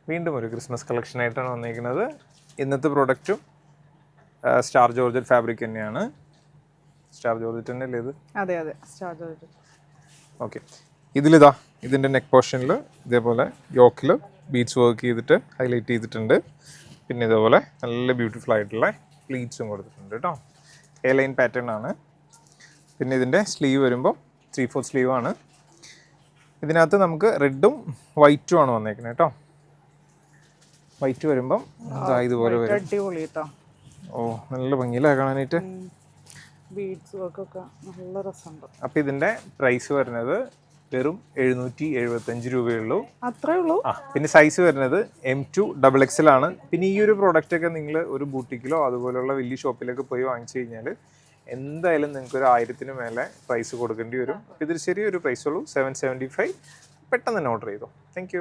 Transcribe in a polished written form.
വീണ്ടും ഒരു ക്രിസ്മസ് കളക്ഷനായിട്ടാണ് വന്നിരിക്കുന്നത്. ഇന്നത്തെ പ്രൊഡക്റ്റും സ്റ്റാർ ജോർജറ്റ് ഫാബ്രിക് തന്നെയാണ്. സ്റ്റാർ ജോർജറ്റ് തന്നെ അല്ലേ ഇത്? അതെ അതെ, സ്റ്റാർ ജോർജറ്റ്. ഓക്കെ, ഇതിൻ്റെ നെക്ക് പോർഷനിൽ ഇതേപോലെ യോക്കിൽ ബീഡ്സ് വർക്ക് ചെയ്തിട്ട് ഹൈലൈറ്റ് ചെയ്തിട്ടുണ്ട്. പിന്നെ ഇതേപോലെ നല്ല ബ്യൂട്ടിഫുൾ ആയിട്ടുള്ള പ്ലീറ്റ്സും കൊടുത്തിട്ടുണ്ട് കേട്ടോ. എ ലൈൻ പാറ്റേൺ ആണ്. പിന്നെ ഇതിൻ്റെ സ്ലീവ് വരുമ്പോൾ 3/4 സ്ലീവ് ആണ്. ഇതിനകത്ത് നമുക്ക് റെഡും വൈറ്റും ആണ് വന്നേക്കുന്നത് കേട്ടോ. വൈറ്റ് വരുമ്പം ഇതുപോലെ വരും. അടിപൊളി കേട്ടോ. ഓ, നല്ല ഭംഗിയിലാണ് കാണാനായിട്ട്. ബീഡ്സ് വർക്കൊക്കെ നല്ല രസമുണ്ട്. അപ്പം ഇതിൻ്റെ പ്രൈസ് വരുന്നത് വെറും 775 രൂപയുള്ളൂ. അത്രേ ഉള്ളൂ. പിന്നെ സൈസ് വരുന്നത് M2 XXL ആണ്. പിന്നെ ഈ ഒരു പ്രോഡക്റ്റ് ഒക്കെ നിങ്ങൾ ഒരു ബൂട്ടിക്കിലോ അതുപോലെയുള്ള വലിയ ഷോപ്പിലൊക്കെ പോയി വാങ്ങിച്ചു കഴിഞ്ഞാൽ എന്തായാലും നിങ്ങൾക്ക് ഒരു 1000-ന് മേലെ പ്രൈസ് കൊടുക്കേണ്ടി വരും. ഇതൊരു ചെറിയൊരു പ്രൈസ് ഉള്ളൂ, 775. പെട്ടെന്ന് തന്നെ ഓർഡർ ചെയ്തോ. താങ്ക്